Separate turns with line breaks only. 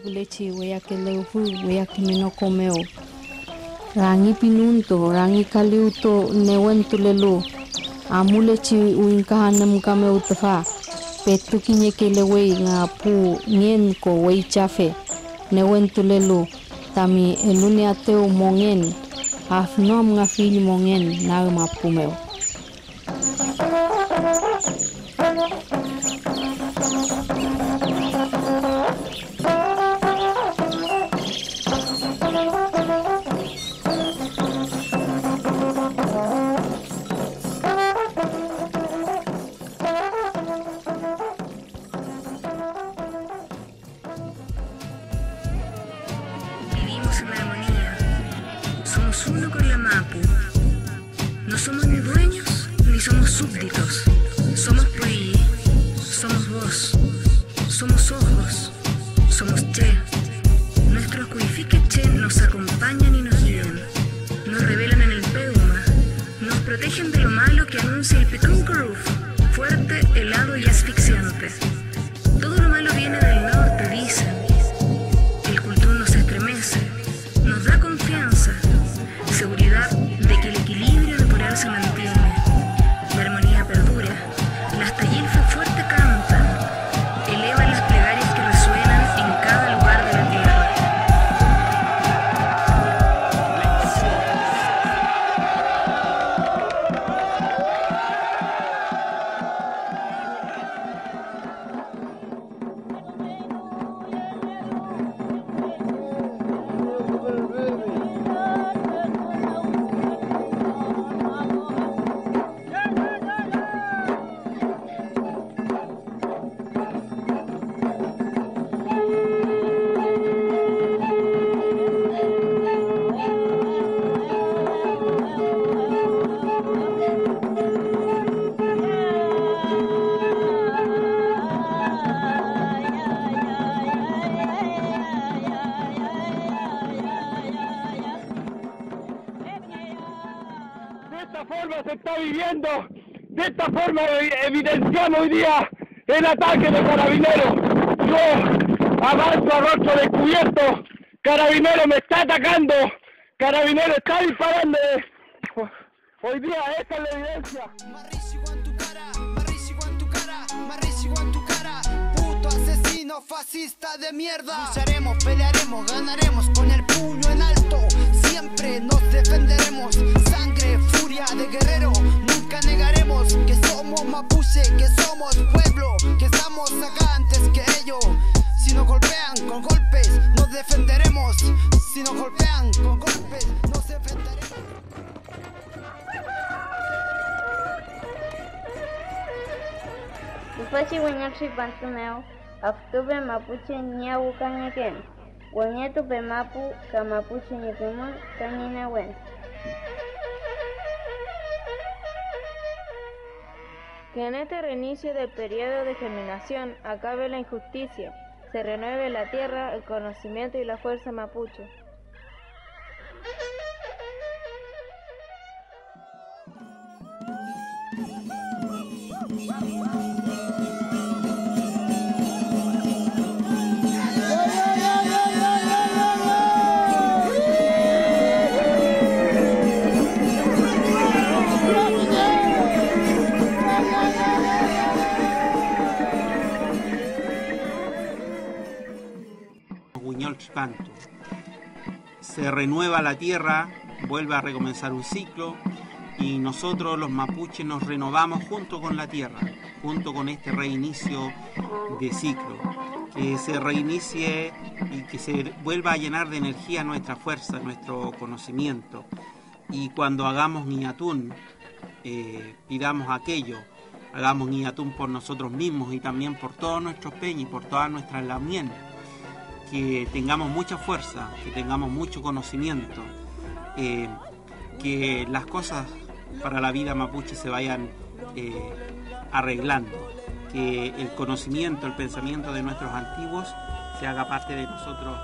bulechi wea ke leufu wea ke minoko meu. Rangi pinunto, rangi kaliuto newentu lelu. Amulechi uinkahanam kameu tafa. Petu kinye ke lewei nga pu ngien ko wei chafe. Newentu lelu. Tami elune ateu mongen. Afnom nga fili mongen na mapu meu.
Vivimos en armonía. Somos uno con la Mapu. No somos ni dueños ni somos súbditos. Somos Puyi, somos voz, somos ojos, somos Che. Nuestros cuifiques Che nos acompañan y nos guían. Nos revelan en el Peuma. Nos protegen de lo malo que anuncia el Pikunkuruf, fuerte, helado y asfixiante. Todo lo malo viene del norte, dicen. El cultún nos estremece, nos da confianza, seguridad de que el equilibrio natural se mantiene. La armonía perdura, las tayilfas fuerte cantan, elevan las plegarias que resuenan en cada lugar de la tierra.
Se está viviendo, de esta forma evidenciamos hoy día el ataque de Carabineros. Yo avanzo a rostro descubierto, Carabineros me está atacando, Carabineros está disparando. Hoy día esta es la evidencia.
Marrísigo en tu cara, marrísigo en tu cara, puto asesino fascista de mierda. Lucharemos, pelearemos, ganaremos con el puño en alto, siempre nos defenderemos. Sangre, furia de guerrero, nunca negaremos que somos mapuche, que somos pueblo, que estamos acá antes que ellos. Si nos golpean con golpes, nos defenderemos. Si nos golpean con golpes, nos defenderemos.
Ufachi Wenyaxi Pantuneo, Aftube Mapuche Niawu Kanyaken, Wenyetu Pemapu, Kamapuche Nipimun, Kanyinewen. Que en este reinicio del periodo de germinación acabe la injusticia, se renueve la tierra, el conocimiento y la fuerza mapuche.
Se renueva la tierra, vuelve a recomenzar un ciclo y nosotros los mapuches nos renovamos junto con la tierra, junto con este reinicio de ciclo, que se reinicie y que se vuelva a llenar de energía nuestra fuerza, nuestro conocimiento, y cuando hagamos Ñatún, pidamos aquello, hagamos Ñatún por nosotros mismos y también por todos nuestros peñas y por todas nuestras lamien. Que tengamos mucha fuerza, que tengamos mucho conocimiento, que las cosas para la vida mapuche se vayan arreglando, que el conocimiento, el pensamiento de nuestros antiguos se haga parte de nosotros